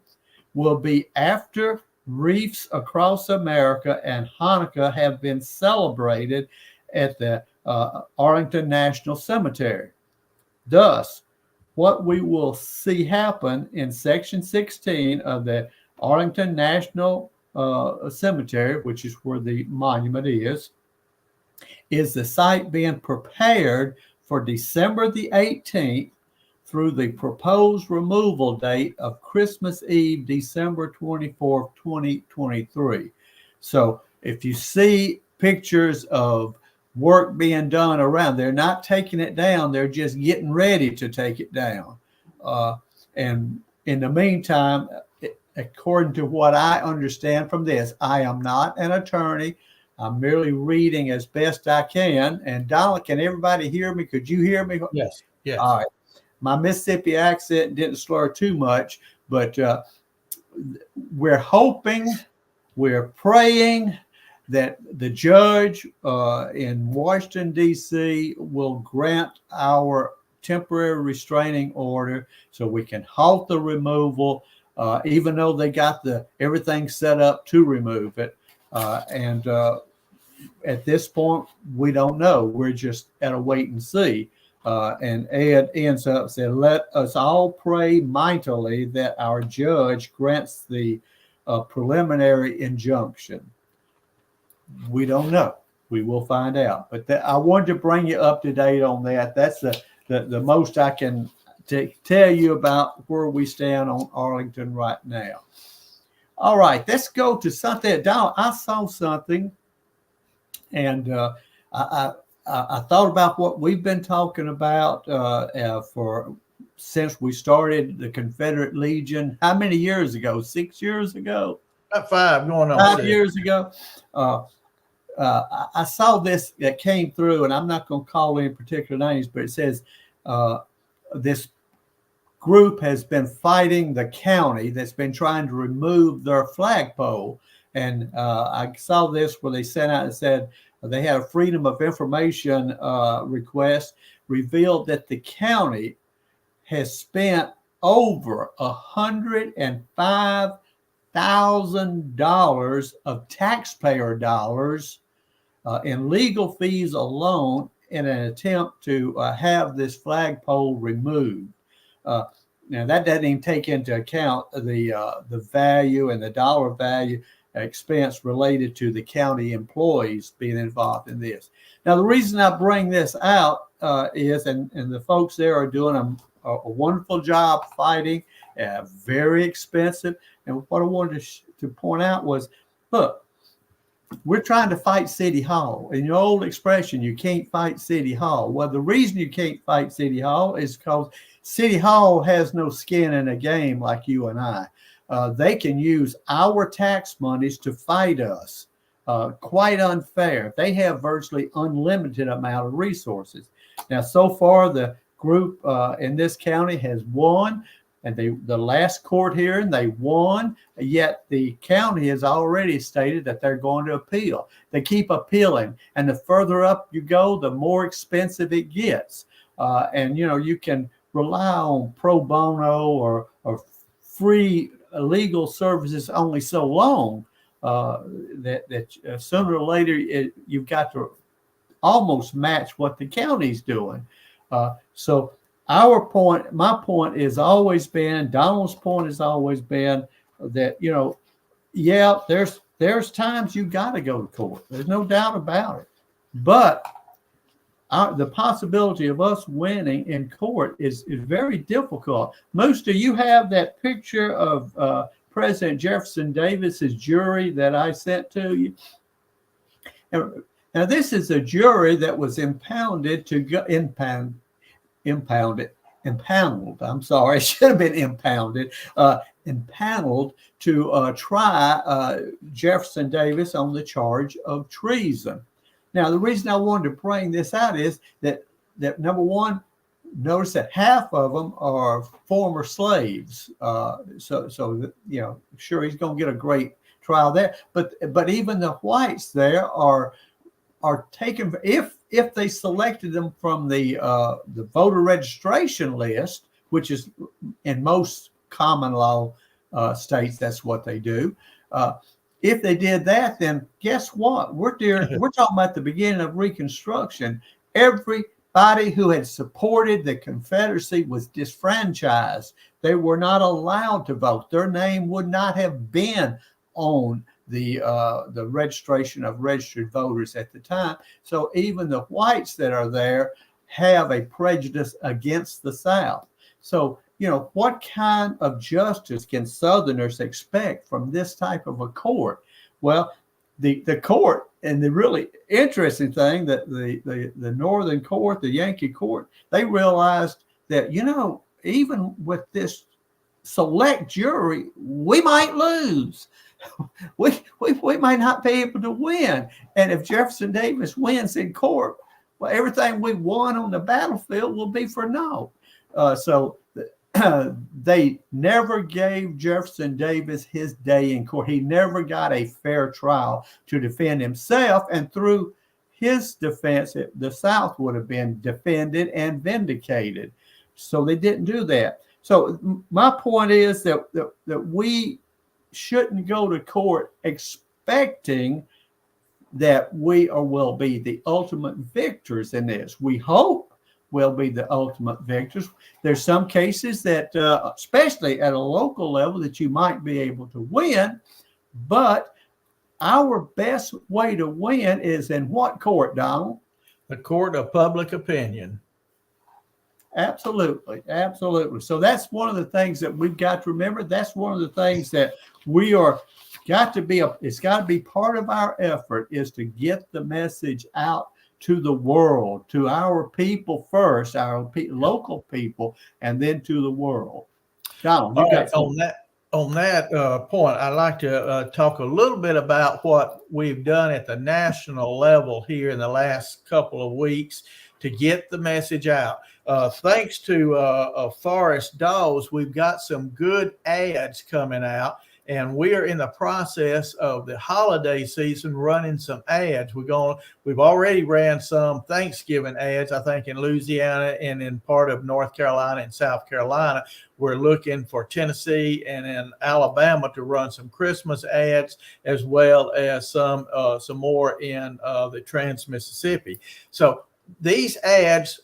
will be after wreaths across America and Hanukkah have been celebrated at the Arlington National Cemetery. Thus, what we will see happen in Section 16 of the Arlington National Cemetery, which is where the monument is the site being prepared for December the 18th through the proposed removal date of Christmas Eve, December 24th, 2023. So if you see pictures of work being done around, they're not taking it down, they're just getting ready to take it down. And in the meantime, according to what I understand from this, I am not an attorney. I'm merely reading as best I can. And Donald, can everybody hear me? Could you hear me? Yes. Yes. All right. My Mississippi accent didn't slur too much, but we're hoping, we're praying that the judge in Washington, D.C. will grant our temporary restraining order so we can halt the removal, even though they got everything set up to remove it. And at this point, we don't know. We're just at a wait and see. And Ed ends up said, let us all pray mightily that our judge grants the preliminary injunction. We don't know. We will find out. But I wanted to bring you up to date on that. That's the most I can tell you about where we stand on Arlington right now. All right, let's go to something. I saw something, and I thought about what we've been talking about since we started the Confederate Legion. How many years ago? 6 years ago? About 5 going on. 5 years ago. I saw this that came through, and I'm not going to call any particular names, but it says this group has been fighting the county that's been trying to remove their flagpole. And I saw this where they sent out and said they had a Freedom of Information request, revealed that the county has spent over $105,000 of taxpayer dollars in legal fees alone in an attempt to have this flagpole removed. Now that doesn't even take into account the value and the dollar value expense related to the county employees being involved in this. Now the reason I bring this out is, and the folks there are doing a wonderful job fighting, very expensive. And what I wanted to point out was, look, we're trying to fight City Hall. In your old expression, you can't fight City Hall. Well, the reason you can't fight City Hall is because City Hall has no skin in a game like you and I. They can use our tax monies to fight us. Quite unfair. They have virtually unlimited amount of resources. Now, so far, the group in this county has won. And the last court hearing, they won, yet the county has already stated that they're going to appeal. They keep appealing, and the further up you go, the more expensive it gets. And, you can rely on pro bono or free legal services only so long that sooner or later you've got to almost match what the county's doing. So my point has always been, Donald's point has always been that, there's times you got to go to court. There's no doubt about it. But the possibility of us winning in court is very difficult. Most of you have that picture of President Jefferson Davis's jury that I sent to you. Now, this is a jury that was impounded. I'm sorry, it should have been impounded, impaneled to try Jefferson Davis on the charge of treason. Now, the reason I wanted to bring this out is that number one, notice that half of them are former slaves. So sure, he's going to get a great trial there. But even the whites there are taken, if they selected them from the voter registration list, which is in most common law states, that's what they do. If they did that, then guess what? We're talking about the beginning of Reconstruction. Everybody who had supported the Confederacy was disfranchised. They were not allowed to vote. Their name would not have been on the registration of registered voters at the time. So even the whites that are there have a prejudice against the South. So, what kind of justice can Southerners expect from this type of a court? Well, the court, and the really interesting thing that the Northern court, the Yankee court, they realized that, even with this select jury, we might lose. We might not be able to win. And if Jefferson Davis wins in court, well, everything we won on the battlefield will be for naught. So they never gave Jefferson Davis his day in court. He never got a fair trial to defend himself. And through his defense, the South would have been defended and vindicated. So they didn't do that. So my point is that we shouldn't go to court expecting that we will be the ultimate victors in this. We hope we'll be the ultimate victors. There's some cases that, especially at a local level, that you might be able to win, but our best way to win is in what court, Donald? The court of public opinion. Absolutely. Absolutely. So that's one of the things that we've got to remember. That's one of the things that we are it's got to be part of our effort, is to get the message out to the world, to our people first, our local people, and then to the world. Donald, on that point, I'd like to talk a little bit about what we've done at the national level here in the last couple of weeks to get the message out. Thanks to Forrest Dawes, we've got some good ads coming out. and we are in the process of the holiday season running some ads. We've already ran some Thanksgiving ads, I think, in Louisiana and in part of North Carolina and South Carolina. We're looking for Tennessee and in Alabama to run some Christmas ads, as well as some more in the Trans-Mississippi. So these ads,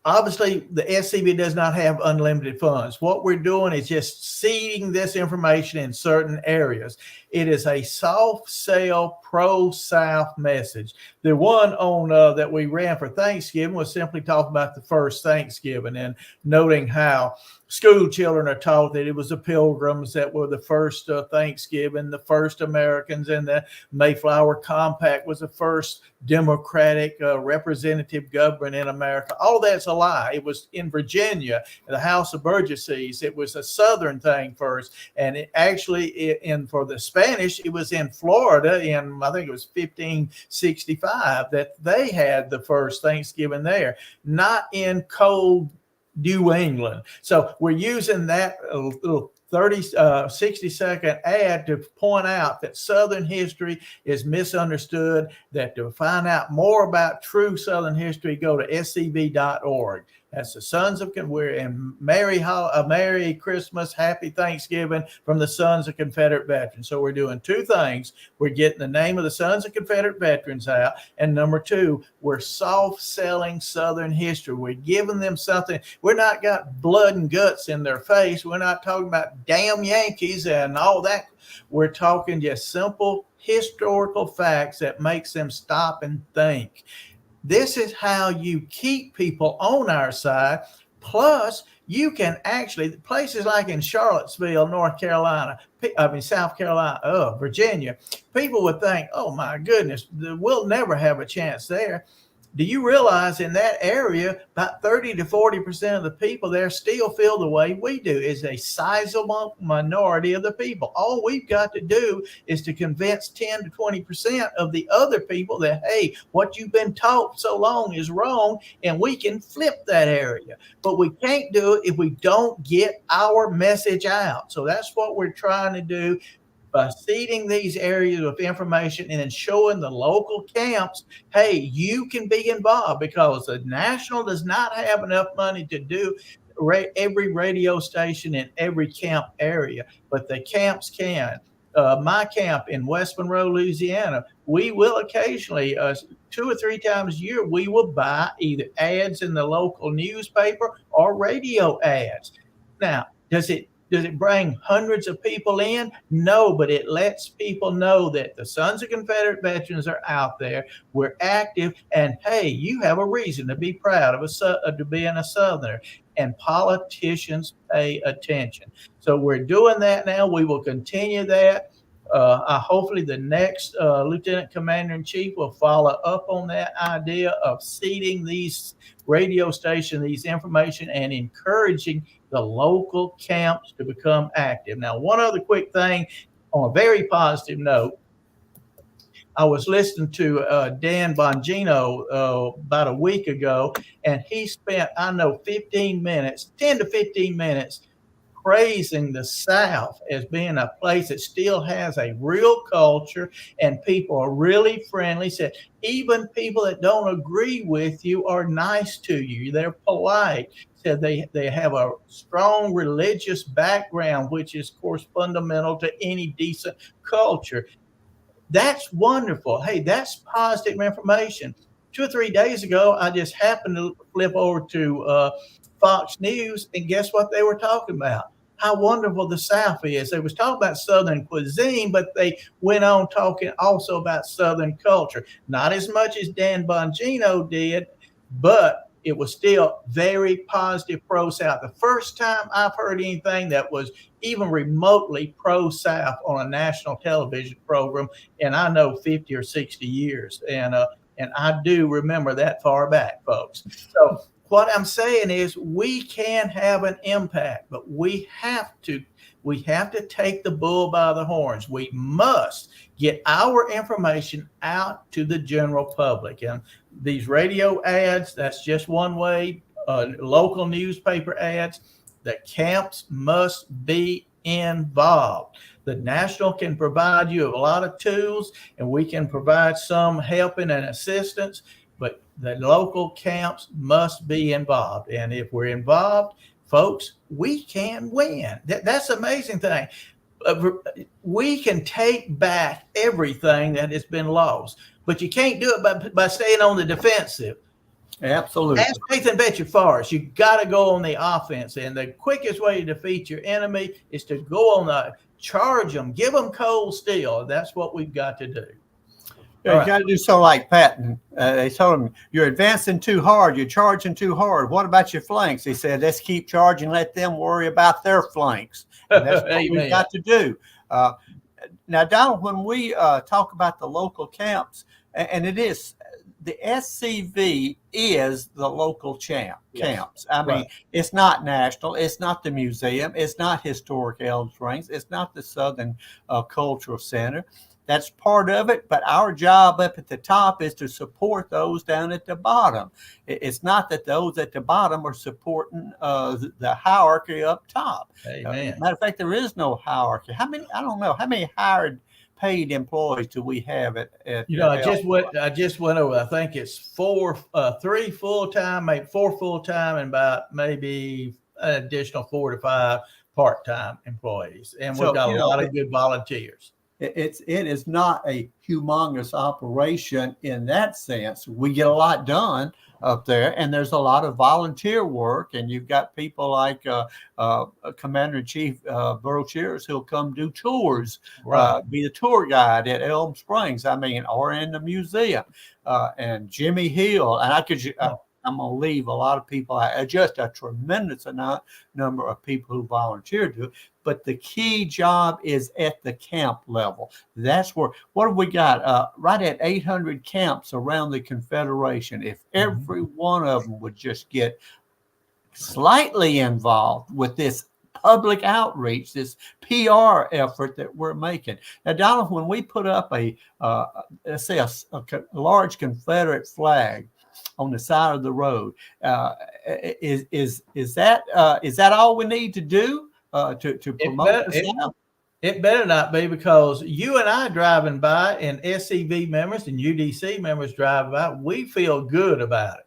obviously, the SCB does not have unlimited funds. What we're doing is just seeding this information in certain areas. It is a soft sell, pro-South message. The one on that we ran for Thanksgiving was simply talking about the first Thanksgiving and noting how school children are taught that it was the Pilgrims that were the first Thanksgiving, the first Americans, and the Mayflower Compact was the first democratic representative government in America. All that's a lie. It was in Virginia, the House of Burgesses. It was a Southern thing first. And it actually, for the Spanish, it was in Florida in, I think it was 1565 that they had the first Thanksgiving there, not in cold New England. So we're using that little 60-second ad to point out that Southern history is misunderstood, that to find out more about true Southern history, go to scb.org. That's the Sons of, we're in Merry Christmas, Happy Thanksgiving from the Sons of Confederate Veterans. So we're doing two things. We're getting the name of the Sons of Confederate Veterans out. And number two, we're soft selling Southern history. We're giving them something. We're not got blood and guts in their face. We're not talking about damn Yankees and all that. We're talking just simple historical facts that makes them stop and think. This is how you keep people on our side. Plus, you can actually, places like in Charlottesville, South Carolina, Virginia, people would think, oh my goodness, we'll never have a chance there. Do you realize in that area, about 30 to 40% of the people there still feel the way we do? Is a sizable minority of the people. All we've got to do is to convince 10 to 20% of the other people that, hey, what you've been taught so long is wrong, and we can flip that area. But we can't do it if we don't get our message out. So that's what we're trying to do by seeding these areas of information and then showing the local camps, hey, you can be involved, because the national does not have enough money to do every radio station in every camp area, but the camps can. My camp in West Monroe, Louisiana, we will occasionally, 2 or 3 times a year, we will buy either ads in the local newspaper or radio ads. Now, does it bring hundreds of people in? No, but it lets people know that the Sons of Confederate Veterans are out there. We're active, and hey, you have a reason to be proud of being a Southerner. And politicians pay attention. So we're doing that now. We will continue that. Hopefully the next Lieutenant Commander-in-Chief will follow up on that idea of seeding these radio stations, these information, and encouraging the local camps to become active. Now, one other quick thing on a very positive note. I was listening to Dan Bongino about a week ago, and he spent, 10 to 15 minutes praising the South as being a place that still has a real culture and people are really friendly. Said even people that don't agree with you are nice to you. They're polite. Said they have a strong religious background, which is, of course, fundamental to any decent culture. That's wonderful. Hey, that's positive information. 2 or 3 days ago, I just happened to flip over to Fox News, and guess what they were talking about? How wonderful the South is. They was talking about Southern cuisine, but they went on talking also about Southern culture. Not as much as Dan Bongino did, but it was still very positive pro-South. The first time I've heard anything that was even remotely pro-South on a national television program, and I know 50 or 60 years. And I do remember that far back, folks. So what I'm saying is we can have an impact, but we have to take the bull by the horns. We must get our information out to the general public. And these radio ads, that's just one way. Local newspaper ads, the camps must be involved. The national can provide you a lot of tools, and we can provide some helping and assistance, but the local camps must be involved. And if we're involved, folks, we can win. That's the amazing thing. We can take back everything that has been lost, but you can't do it by staying on the defensive. Absolutely. Ask faith and bet your forest. You got to go on the offense, and the quickest way to defeat your enemy is to go on the charge them, give them cold steel. That's what we've got to do. Yeah, you got to do so like Patton. They told him, you're advancing too hard. You're charging too hard. What about your flanks? He said, let's keep charging. Let them worry about their flanks. And that's what we've got to do. Now, Donald, when we talk about the local camps, and it is, the SCV is the local camps. I mean, it's not national. It's not the museum. It's not Historic Elm Springs. It's not the Southern Cultural Center. That's part of it, but our job up at the top is to support those down at the bottom. It's not that those at the bottom are supporting the hierarchy up top. Amen. Matter of fact, there is no hierarchy. How many? I don't know. How many hired paid employees do we have at I just went over. I think it's 3 full-time, maybe 4 full-time, and about maybe an additional 4 to 5 part-time employees. And we've got a lot of good volunteers. It is not a humongous operation in that sense. We get a lot done up there, and there's a lot of volunteer work, and you've got people like Commander-in-Chief Burl Shears who'll come do tours, be the tour guide at Elm Springs, or in the museum, and Jimmy Hill, and I'm going to leave a lot of people out, just a tremendous number of people who volunteer to it. But the key job is at the camp level. That's what have we got? Right at 800 camps around the Confederation. If every one of them would just get slightly involved with this public outreach, this PR effort that we're making. Now, Donald, when we put up let's say a large Confederate flag on the side of the road, is that all we need to do to promote the South? It better not be, because you and I driving by, and SCV members and UDC members drive by, we feel good about it.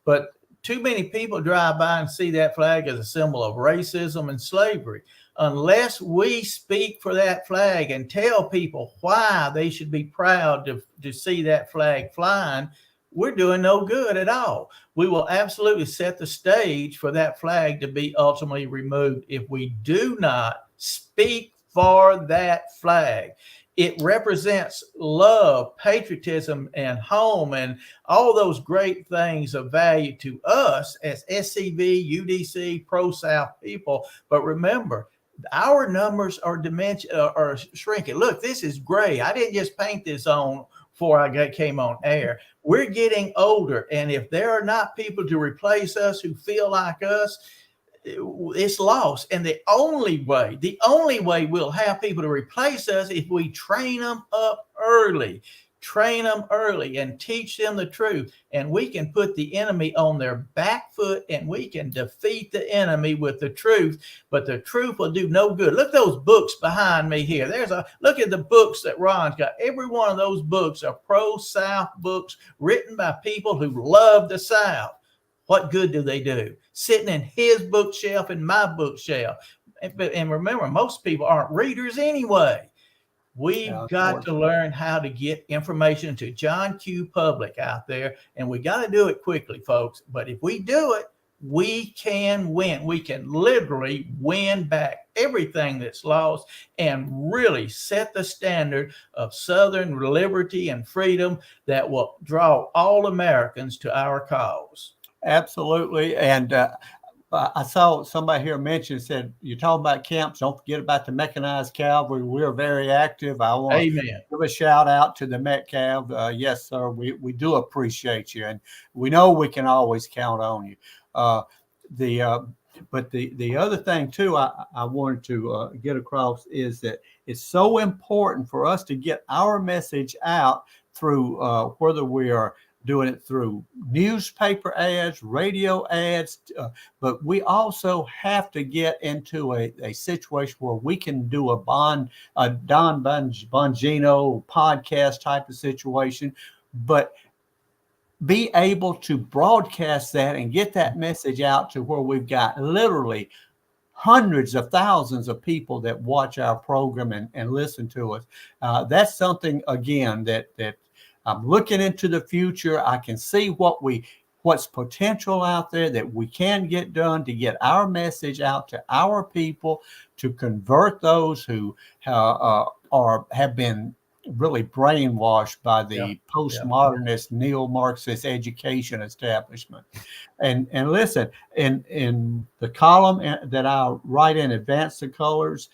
But too many people drive by and see that flag as a symbol of racism and slavery. Unless we speak for that flag and tell people why they should be proud to see that flag flying, we're doing no good at all. We will absolutely set the stage for that flag to be ultimately removed if we do not speak for that flag. It represents love, patriotism, and home, and all those great things of value to us as SCV, UDC, Pro-South people. But remember, our numbers are shrinking. Look, this is gray. I didn't just paint this on before I came on air. We're getting older, and if there are not people to replace us who feel like us, it's lost. And the only way we'll have people to replace us if we train them up early. Train them early and teach them the truth. And we can put the enemy on their back foot, and we can defeat the enemy with the truth. But the truth will do no good. Look at those books behind me here. Look at the books that Ron's got. Every one of those books are pro-South books written by people who love the South. What good do they do? Sitting in his bookshelf and my bookshelf. And remember, most people aren't readers anyway. We've got to learn how to get information to John Q. Public out there, and we got to do it quickly, folks. But if we do it, we can win. We can literally win back everything that's lost and really set the standard of Southern liberty and freedom that will draw all Americans to our cause. Absolutely. And I saw somebody here said, you're talking about camps. Don't forget about the mechanized cavalry. We're very active. I want to give a shout out to the Met Cav. Yes, sir. We do appreciate you, and we know we can always count on you. But the other thing too, I wanted to get across is that it's so important for us to get our message out through whether we are doing it through newspaper ads, radio ads, but we also have to get into a situation where we can do a Don Bongino podcast type of situation, but be able to broadcast that and get that message out to where we've got literally hundreds of thousands of people that watch our program and listen to us. That's something, again, that I'm looking into the future. I can see what's potential out there that we can get done to get our message out to our people, to convert those who have been really brainwashed by the postmodernist neo-Marxist education establishment. And listen, in the column that I write in Advance the Colors,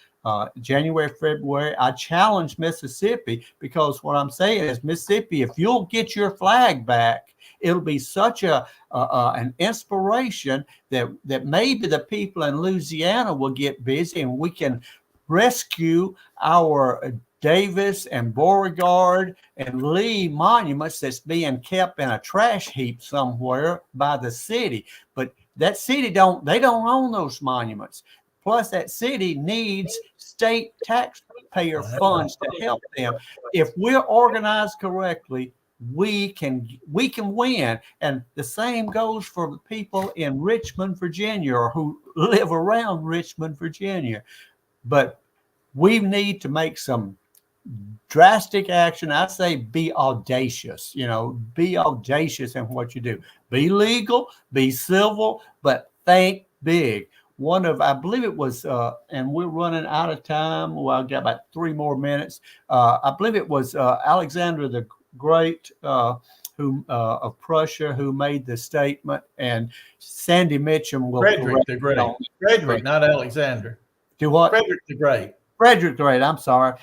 January, February, I challenge Mississippi, because what I'm saying is, Mississippi, if you'll get your flag back, it'll be such an inspiration that maybe the people in Louisiana will get busy and we can rescue our Davis and Beauregard and Lee monuments that's being kept in a trash heap somewhere by the city. But that city don't own those monuments. Plus, that city needs state taxpayer funds to help them. If we're organized correctly, we can win. And the same goes for the people in Richmond, Virginia, or who live around Richmond, Virginia. But we need to make some drastic action. I say be audacious, be audacious in what you do. Be legal, be civil, but think big. I believe it was, and we're running out of time. Well, I've got about 3 more minutes. I believe it was Alexander the Great, who of Prussia, who made the statement, and Sandy Mitchum will Frederick the Great. Frederick, not Alexander. Do what? Frederick the Great. Frederick the Great. I'm sorry.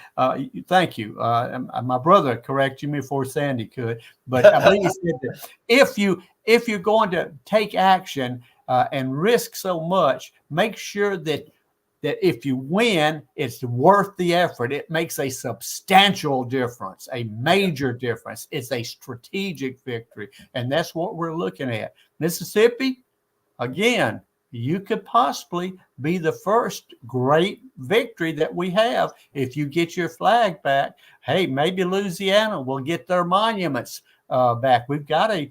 Thank you. My brother corrected me before Sandy could, but I believe he said that if you're going to take action and risk so much, make sure that if you win, it's worth the effort. It makes a substantial difference, a major difference. It's a strategic victory, and that's what we're looking at. Mississippi, again, you could possibly be the first great victory that we have if you get your flag back. Hey, maybe Louisiana will get their monuments back. We've got a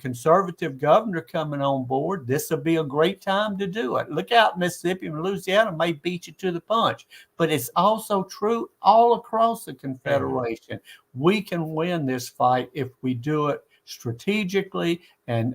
conservative governor coming on board. This will be a great time to do it. Look out, Mississippi and Louisiana may beat you to the punch, but it's also true all across the Confederation. We can win this fight if we do it strategically and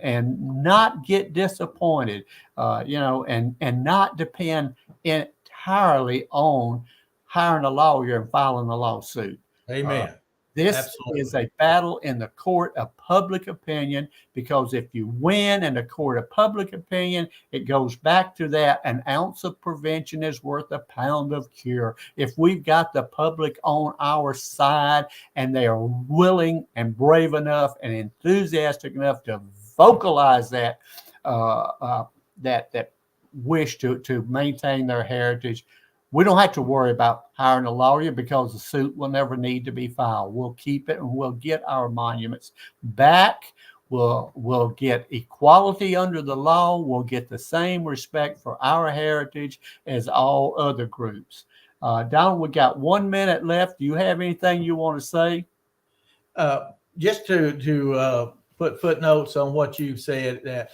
not get disappointed, and not depend entirely on hiring a lawyer and filing a lawsuit. Amen. This Absolutely. is a battle in the court of public opinion, because if you win in the court of public opinion, it goes back to that an ounce of prevention is worth a pound of cure. If we've got the public on our side and they are willing and brave enough and enthusiastic enough to vocalize that wish to maintain their heritage, we don't have to worry about hiring a lawyer, because the suit will never need to be filed. We'll keep it and we'll get our monuments back. We'll get equality under the law. We'll get the same respect for our heritage as all other groups. Donald, we got 1 minute left. Do you have anything you want to say? Just to put footnotes on what you said, that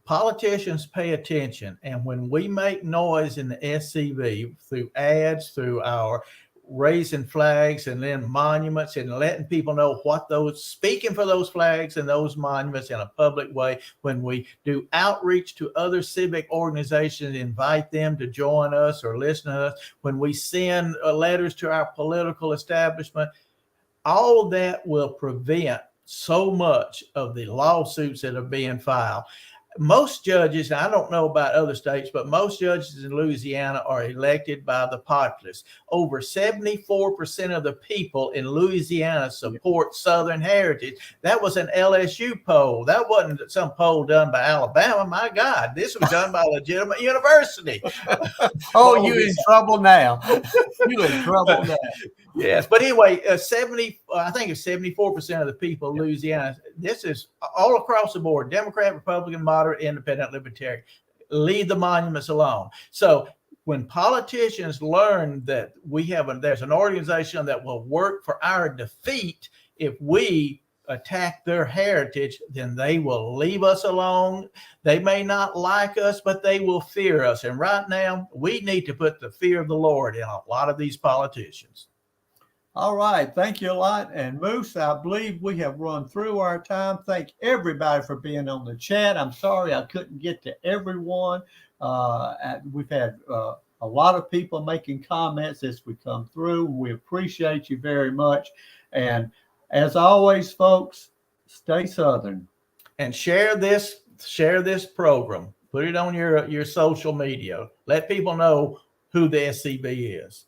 politicians pay attention, and when we make noise in the SCV through ads, through our raising flags and then monuments, and letting people know speaking for those flags and those monuments in a public way, when we do outreach to other civic organizations, invite them to join us or listen to us, when we send letters to our political establishment, all of that will prevent so much of the lawsuits that are being filed. Most judges, and I don't know about other states, but most judges in Louisiana are elected by the populace. Over 74% of the people in Louisiana support Southern heritage. That was an LSU poll. That wasn't some poll done by Alabama. My God, this was done by a legitimate university. Oh, you in trouble now. You in trouble now. Yes, but anyway, 70, I think it's 74% of the people in Louisiana. This is all across the board: Democrat, Republican, moderate, independent, libertarian. Leave the monuments alone. So when politicians learn that there's an organization that will work for our defeat if we attack their heritage, then they will leave us alone. They may not like us, but they will fear us. And right now, we need to put the fear of the Lord in a lot of these politicians. All right. Thank you a lot. And Moose, I believe we have run through our time. Thank everybody for being on the chat. I'm sorry I couldn't get to everyone. We've had a lot of people making comments as we come through. We appreciate you very much. And as always, folks, stay Southern. And share this program. Put it on your social media. Let people know who the SCB is.